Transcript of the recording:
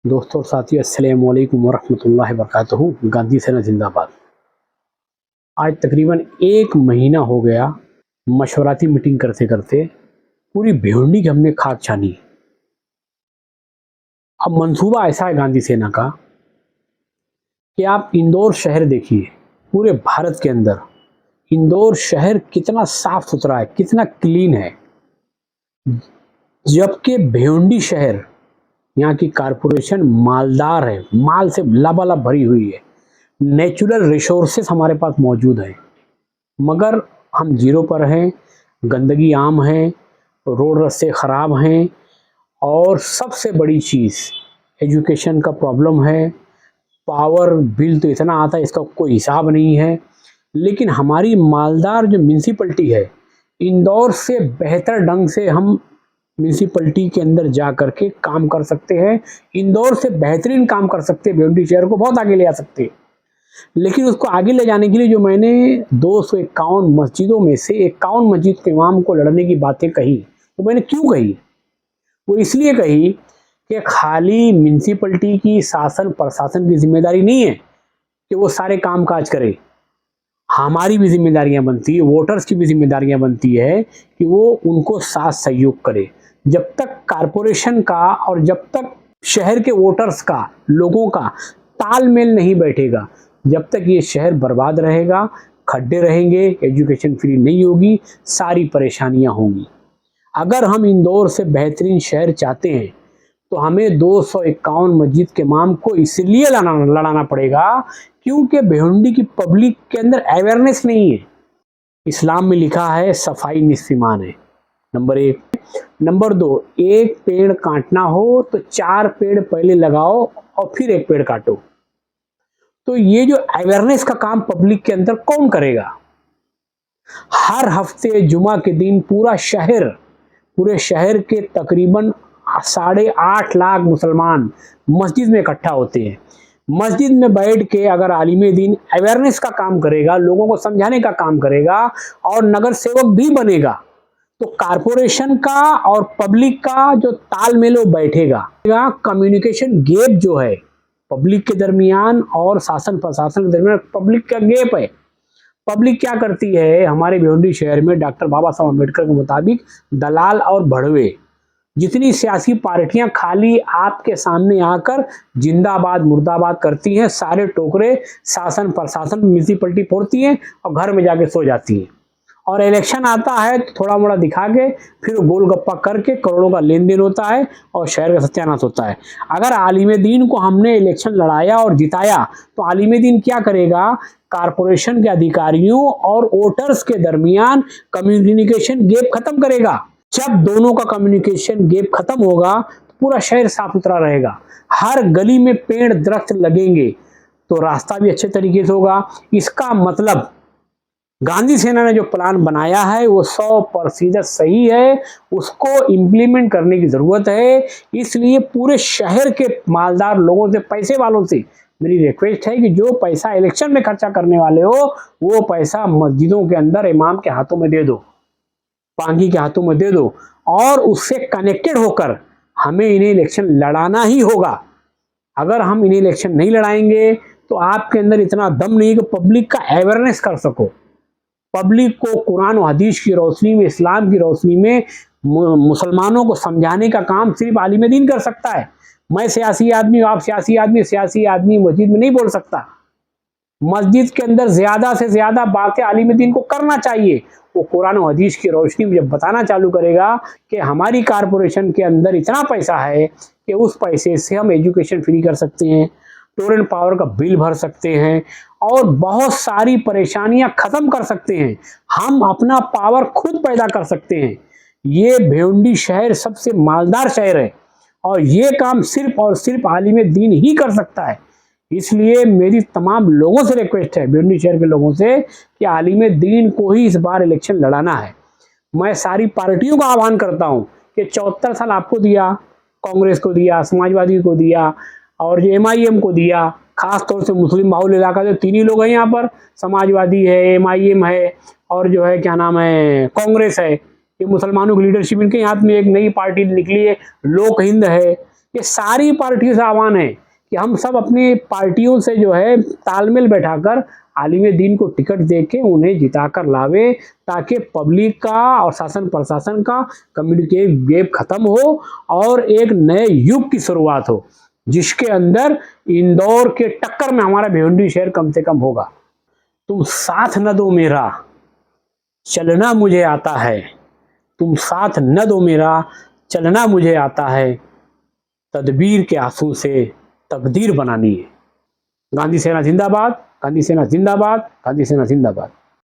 दोस्तों और साथियों, अस्सलामु अलैकुम वरहमतुल्लाहि वबरकातुहू। गांधी सेना जिंदाबाद। आज तकरीबन 1 महीना हो गया मशवराती मीटिंग करते करते पूरी भिवंडी की हमने खाक छानी। अब मंसूबा ऐसा है गांधी सेना का कि आप इंदौर शहर देखिए। पूरे भारत के अंदर इंदौर शहर कितना साफ सुथरा है, कितना क्लीन है, जबकि भिवंडी शहर, यहाँ की कारपोरेशन मालदार है, माल से लबालब भरी हुई है, नेचुरल रिसोर्सेस हमारे पास मौजूद हैं, मगर हम जीरो पर हैं। गंदगी आम है, रोड रास्ते ख़राब हैं, और सबसे बड़ी चीज़ एजुकेशन का प्रॉब्लम है। पावर बिल तो इतना आता है, इसका कोई हिसाब नहीं है। लेकिन हमारी मालदार जो म्यूनसिपलिटी है, इंदौर से बेहतर ढंग से हम म्यूनसिपलिटी के अंदर जा करके काम कर सकते हैं। इंदौर से बेहतरीन काम कर सकते हैं, भिवंडी शहर को बहुत आगे ले जा सकते हैं। लेकिन उसको आगे ले जाने के लिए जो मैंने 251 मस्जिदों में से 51 मस्जिद के इमाम को लड़ने की बातें कही, वो मैंने क्यों कही? वो इसलिए कही कि खाली म्यूनसिपलिटी की शासन प्रशासन की जिम्मेदारी नहीं है कि वो सारे काम काज करे। हमारी भी जिम्मेदारियां बनती है, वोटर्स की भी जिम्मेदारियां बनती है कि वो उनको साथ सहयोग करे। जब तक कारपोरेशन का और जब तक शहर के वोटर्स का, लोगों का तालमेल नहीं बैठेगा, जब तक ये शहर बर्बाद रहेगा, खड्डे रहेंगे, एजुकेशन फ्री नहीं होगी, सारी परेशानियां होंगी। अगर हम इंदौर से बेहतरीन शहर चाहते हैं तो हमें 251 मस्जिद के इमाम को इसलिए लड़ाना पड़ेगा क्योंकि भिवंडी की पब्लिक के अंदर अवेयरनेस नहीं है। इस्लाम में लिखा है सफाई निस्फ ईमान है, नंबर 1। नंबर 2, एक पेड़ काटना हो तो 4 पेड़ पहले लगाओ और फिर एक पेड़ काटो। तो ये जो अवेयरनेस का काम पब्लिक के अंदर कौन करेगा? हर हफ्ते जुमा के दिन पूरे शहर के तकरीबन 8.5 लाख मुसलमान मस्जिद में इकट्ठा होते हैं। मस्जिद में बैठ के अगर आलिम दीन अवेयरनेस का काम करेगा, लोगों को समझाने का काम करेगा और नगर सेवक भी बनेगा, तो कारपोरेशन का और पब्लिक का जो तालमेल वो बैठेगा। कम्युनिकेशन गैप जो है पब्लिक के दरमियान और शासन प्रशासन के दरमियान, पब्लिक का गैप है। पब्लिक क्या करती है? हमारे भिवंडी शहर में डॉक्टर बाबा साहब अम्बेडकर के मुताबिक दलाल और भड़वे, जितनी सियासी पार्टियां खाली आपके सामने आकर जिंदाबाद मुर्दाबाद करती हैं, सारे टोकरे शासन प्रशासन म्यूनसिपलिटी फोड़ती हैं और घर में जाके सो जाती हैं। और इलेक्शन आता है तो थोड़ा मोड़ा दिखा के फिर गोलगप्पा करके करोड़ों का लेन देन होता है और शहर का सत्यानाश होता है। अगर आलिम दीन को हमने इलेक्शन लड़ाया और जिताया तो आलिम दीन क्या करेगा? कारपोरेशन के अधिकारियों और वोटर्स के दरमियान कम्युनिकेशन गैप खत्म करेगा। जब दोनों का कम्युनिकेशन गैप खत्म होगा तो पूरा शहर साफ सुथरा रहेगा। हर गली में पेड़ दरख्त लगेंगे तो रास्ता भी अच्छे तरीके से होगा। इसका मतलब गांधी सेना ने जो प्लान बनाया है वो 100% सही है, उसको इम्प्लीमेंट करने की जरूरत है। इसलिए पूरे शहर के मालदार लोगों से, पैसे वालों से मेरी रिक्वेस्ट है कि जो पैसा इलेक्शन में खर्चा करने वाले हो वो पैसा मस्जिदों के अंदर इमाम के हाथों में दे दो, पांगी के हाथों में दे दो, और उससे कनेक्टेड होकर हमें इन्हें इलेक्शन लड़ाना ही होगा। अगर हम इन्हें इलेक्शन नहीं लड़ाएंगे तो आपके अंदर इतना दम नहीं कि पब्लिक का अवेयरनेस कर सको। पब्लिक को कुरान और हदीस की रोशनी में, इस्लाम की रोशनी में मुसलमानों को समझाने का काम सिर्फ आलिम दीन कर सकता है। मैं सियासी आदमी, आप सियासी आदमी मस्जिद में नहीं बोल सकता। मस्जिद के अंदर ज्यादा से ज्यादा बातें आलिम दीन को करना चाहिए। वो कुरान और हदीस की रोशनी में जब बताना चालू करेगा कि हमारी कारपोरेशन के अंदर इतना पैसा है कि उस पैसे से हम एजुकेशन फ्री कर सकते हैं, टोरेंट पावर का बिल भर सकते हैं और बहुत सारी परेशानियां खत्म कर सकते हैं, हम अपना पावर खुद पैदा कर सकते हैं। ये भिवंडी शहर सबसे मालदार शहर है और ये काम सिर्फ और सिर्फ आलिम दीन ही कर सकता है। इसलिए मेरी तमाम लोगों से रिक्वेस्ट है, भिवंडी शहर के लोगों से, कि आलिम दीन को ही इस बार इलेक्शन लड़ाना है। मैं सारी पार्टियों का आह्वान करता हूं कि 74 साल आपको दिया, कांग्रेस को दिया, समाजवादी को दिया और जो MIM को दिया, खास तौर से मुस्लिम बाहुल इलाका जो 3 ही लोग हैं यहाँ पर, समाजवादी है, MIM है और जो है क्या नाम है कांग्रेस है, ये मुसलमानों की लीडरशिप इनके हाथ में। एक नई पार्टी निकली है लोक हिंद है, ये सारी पार्टियों से आह्वान है कि हम सब अपनी पार्टियों से जो है तालमेल बैठाकर आलिम दीन को टिकट देके उन्हें जिताकर लावे, ताकि पब्लिक का और शासन प्रशासन का कम्युनिकेशन गैप खत्म हो और एक नए युग की शुरुआत हो, जिसके अंदर इंदौर के टक्कर में हमारा भिवंडी शहर कम से कम होगा। तुम साथ न दो मेरा, चलना मुझे आता है। तुम साथ न दो मेरा, चलना मुझे आता है। तदबीर के आंसू से तकदीर बनानी है। गांधी सेना जिंदाबाद, गांधी सेना जिंदाबाद, गांधी सेना जिंदाबाद।